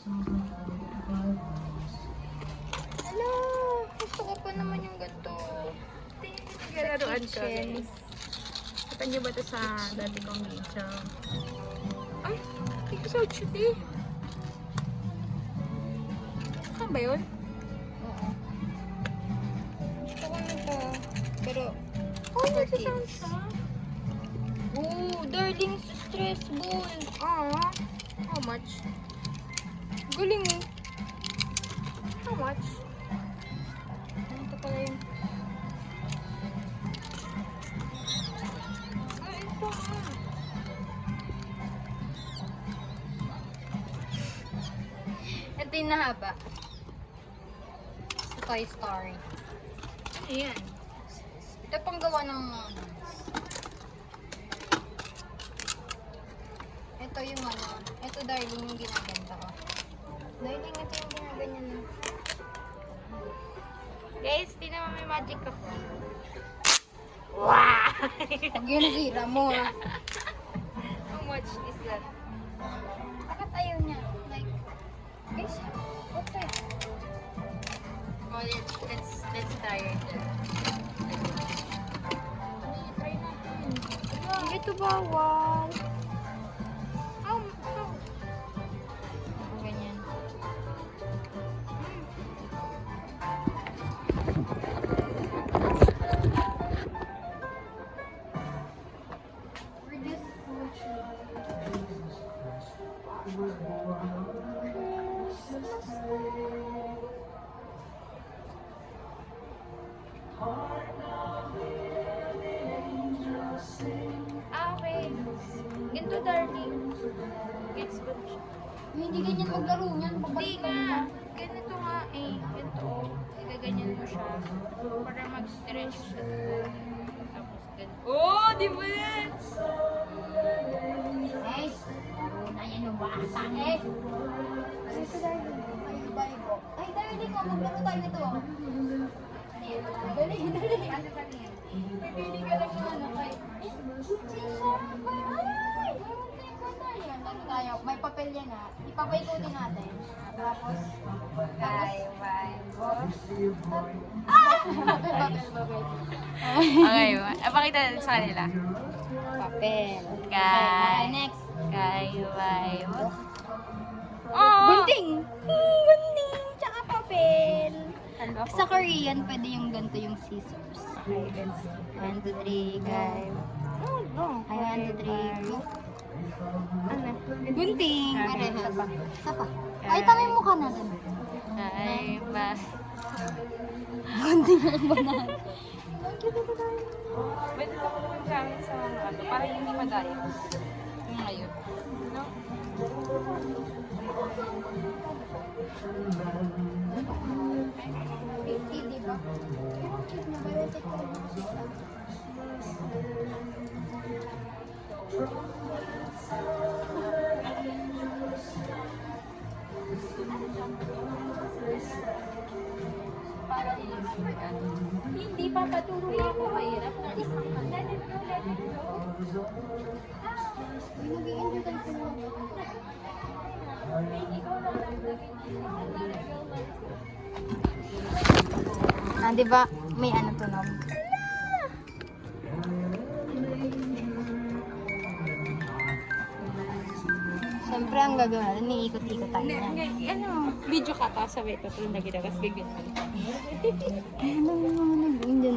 Hello! Gusto ko pa naman yung ganito. Laruan ko, Kitchen. guys. Kita niyo ba ito sa dati kong video? Ay, hindi ko so cute eh. Saan ba yun? Oo. Gusto ko nito. Pero, Oh, for nagsasound kids. ka. Oh, darling stress ball. Aww. How much? Galing eh. How much? Ito pala yun. Ay, ito nga. Ito yung nahaba. Sa Toy Story. Ayan. Ito pang gawa ng... Ito yung ano. Ito darling yung ginaganda ko. Darling, ito yung ginaganyan na. Guys, tingnan mo may magic ako. Wow! Pag yun nasira mo ah. How much is that? Bakit ayaw niya? Like, guys, okay. Oh, let's try it. Try natin. Ito bawal. How? Ganyan. Ah, okay. Ganito, darling. Gets ko siya. Hindi ganyan maglaro niyan. Hindi nga. Ganito nga eh. Ganito. Igaganyan mo siya. Para mag-stretch siya. Tapos ganito. Oh, di ba yan? Ay, laro na yan yung bata eh. Ay, ito darling. Ay, balik ko. Ay, darling ko. Maglaro tayo nito. Dali, dali. Ano ba niya? Pipili ka lang ng ano kay... Ay! Ano tayo? May papel yan ha. Ipapaikutin natin. Tapos... Ah! Papel. Okay, pakita natin sa kanila. Papel. Kay... Okay, next. Kayo. Oh! Gunting! Gunting! Tsaka papel. Ano? Sa Korean, pwede yung ganito yung scissors. Okay, let's 1, 2, 3, guys. Ay, 1, 2, 3, go. Ano? Gunting! Okay, Parehas. isa pa. Isa pa. Ay, tama yung mukha natin. Ay, ba? Gunting ang banana. Pwede ka po gamit sa ano, para hindi madaya. Yung ngayon. No? Di ba? Nabalitik ko lang. Para hindi pa patuloy ako mahirap na isang let it go, let it go. Ay, nag-i-enjoy tayo sa mga. Ikaw lang lang Ah, di ba? May ano tunog. Siyempre, ang gagawin natin, iikot-ikot tayo na. Ano, video ka pa, sabay pa tulong na ginagawas, gagawin. Ano yung mga nag-Indian